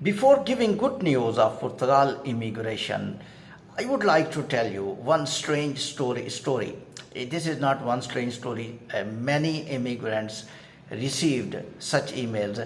Before giving good news of Portugal immigration, I would like to tell you one strange story. This is not one strange story. Many immigrants received such emails.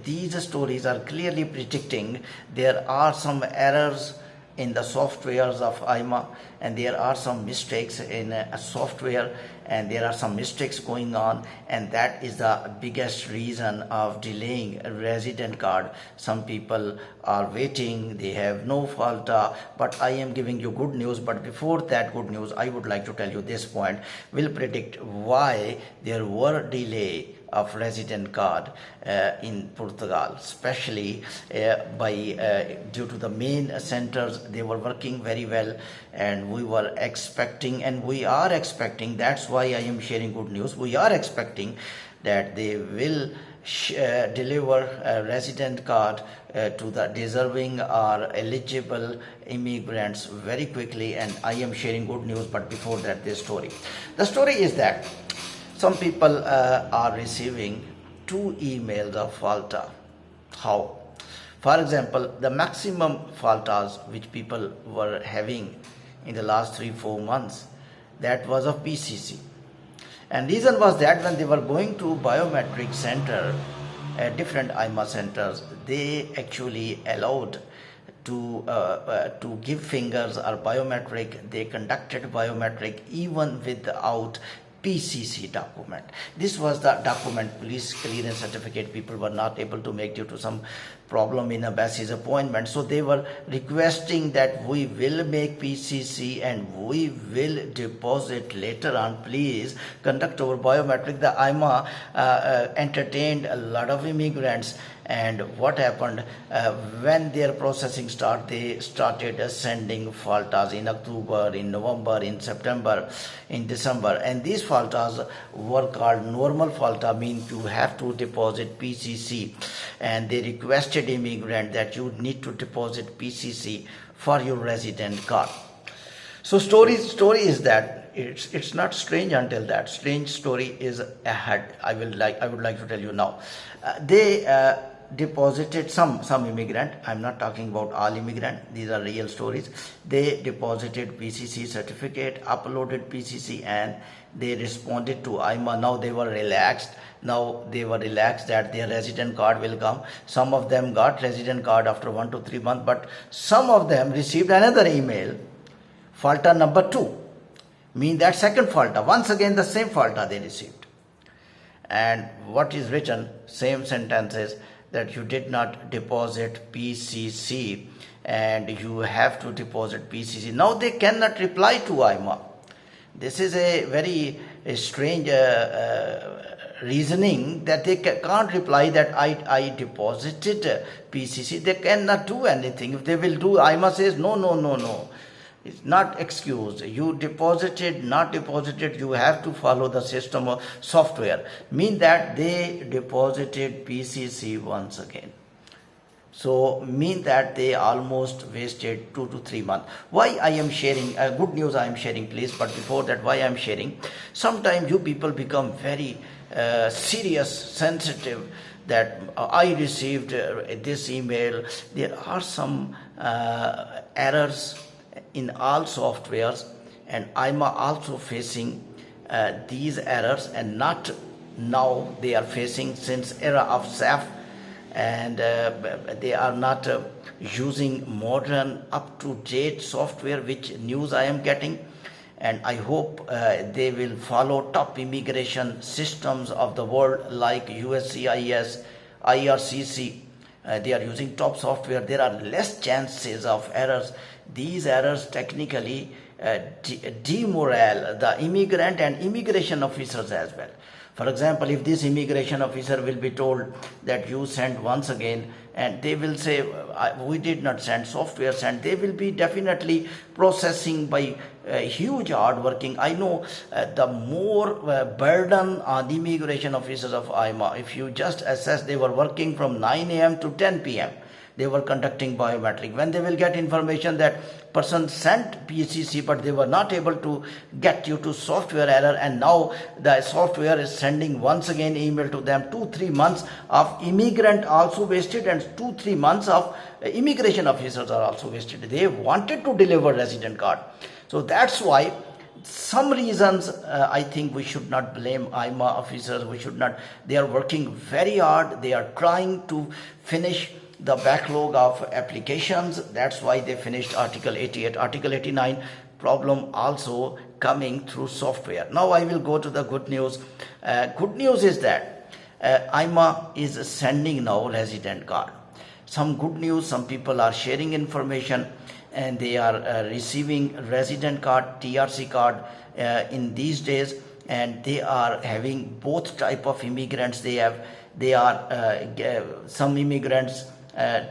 These stories are clearly predicting there are some errors in the softwares of AIMA, and there are some mistakes in a software, and there are some mistakes going on, and that is the biggest reason of delaying a resident card. Some people are waiting, they have no fault, but I am giving you good news. But before that good news, I would like to tell you this point will predict why there were delay of resident card in Portugal, especially due to the main centers. They were working very well, and we were expecting, and we are expecting, that's why I am sharing good news. We are expecting that they will deliver a resident card to the deserving or eligible immigrants very quickly, and I am sharing good news. But before that, this story. The story is that some people are receiving 2 emails of falta. How? For example, the maximum faltas which people were having in the last 3-4 months, that was of PCC. And reason was that when they were going to biometric center at different AIMA centers, they actually allowed to give fingers or biometric. They conducted biometric even without PCC document. This was the document, police clearance certificate, people were not able to make due to some problem in a basis appointment. So they were requesting that we will make PCC and we will deposit later on. Please conduct our biometric. The AIMA entertained a lot of immigrants. And what happened when their processing started? They started sending faltas in October, in November, in September, in December, and these faltas were called normal falta, means you have to deposit PCC, and they requested immigrant that you need to deposit PCC for your resident card. So story is that it's not strange until that strange story is ahead. I would like to tell you now. They deposited some immigrant. I'm not talking about all immigrant. These are real stories. They deposited PCC certificate, uploaded PCC, and they responded to AIMA. Now they were relaxed. That their resident card will come. Some of them got resident card after 1 to 3 months, but some of them received another email, falta number 2, mean that second falta. Once again the same falta they received. And what is written, same sentences, that you did not deposit PCC and you have to deposit PCC. Now they cannot reply to AIMA. This is a very strange reasoning, that they can't reply that I deposited PCC. They cannot do anything. If they will do, AIMA says no. It's not excused. You deposited, not deposited, you have to follow the system of software. Mean that they deposited PCC once again. So mean that they almost wasted 2 to 3 months. Why I am sharing good news? I am sharing, please. But before that, why I am sharing? Sometimes you people become very serious, sensitive. That I received this email. There are some errors in all softwares, and AIMA also facing these errors, and not now they are facing since era of SAF, and they are not using modern up-to-date software, which news I am getting. And I hope they will follow top immigration systems of the world like USCIS, IRCC. They are using top software. There are less chances of errors. These errors technically demoralize the immigrant and immigration officers as well. For example, if this immigration officer will be told that you sent once again, and they will say we did not send, software sent, they will be definitely processing by huge hard working. I know the more burden on the immigration officers of AIMA. If you just assess, they were working from 9 a.m. to 10 p.m. They were conducting biometric. When they will get information that person sent PCC but they were not able to get due to software error, and now the software is sending once again email to them, 2-3 months of immigrant also wasted, and 2-3 months of immigration officers are also wasted. They wanted to deliver resident card. So that's why some reasons I think we should not blame AIMA officers. We should not. They are working very hard. They are trying to finish the backlog of applications. That's why they finished Article 88. Article 89 problem also coming through software. Now I will go to the good news. Good news is that AIMA is sending now resident card. Some good news. Some people are sharing information, and they are receiving resident card, TRC card in these days, and they are having both type of immigrants. Some immigrants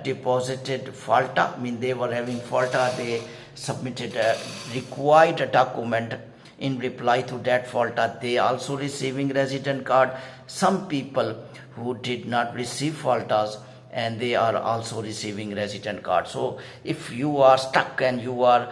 deposited FALTA, they were having FALTA, they submitted a required document. In reply to that FALTA, they also receiving resident card. Some people who did not receive FALTAs, and they are also receiving resident card. So if you are stuck and you are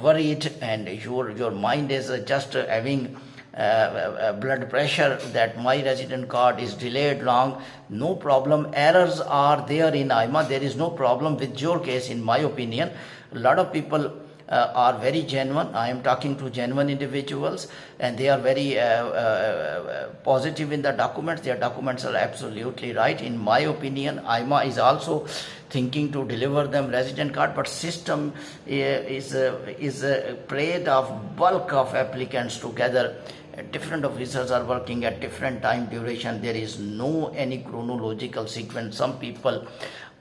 worried, and your mind is just having blood pressure that my resident card is delayed long, no problem. Errors are there in AIMA. There is no problem with your case, in my opinion. A lot of people are very genuine. I am talking to genuine individuals, and they are very positive in the documents. Their documents are absolutely right. In my opinion, AIMA is also thinking to deliver them resident card, but system is preyed of bulk of applicants together. Different officers are working at different time duration. There is no any chronological sequence. Some people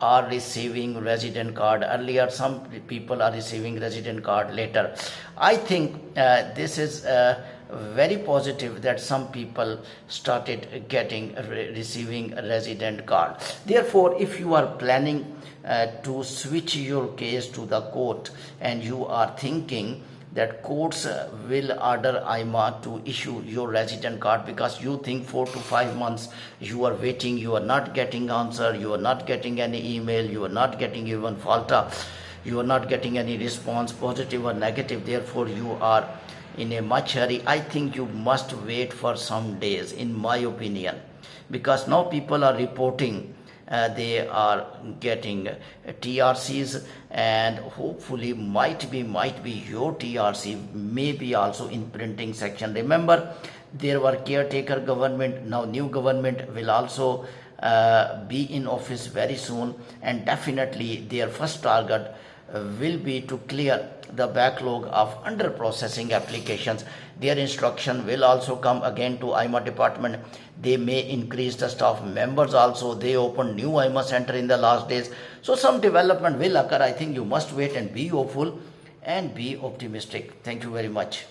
are receiving resident card earlier, some people are receiving resident card later. I think this is very positive that some people started receiving resident card. Therefore, if you are planning to switch your case to the court, and you are thinking that courts will order AIMA to issue your resident card, because you think 4 to 5 months you are waiting, you are not getting answer, you are not getting any email, you are not getting even FALTA, you are not getting any response, positive or negative, therefore you are in a much hurry. I think you must wait for some days, in my opinion, because now people are reporting they are getting TRCs, and hopefully might be your TRC may be also in printing section. Remember, there were caretaker government, now new government will also be in office very soon, and definitely their first target will be to clear the backlog of under processing applications. Their instruction will also come again to AIMA department. They may increase the staff members also. They opened new AIMA center in the last days. So some development will occur. I think you must wait and be hopeful and be optimistic. Thank you very much.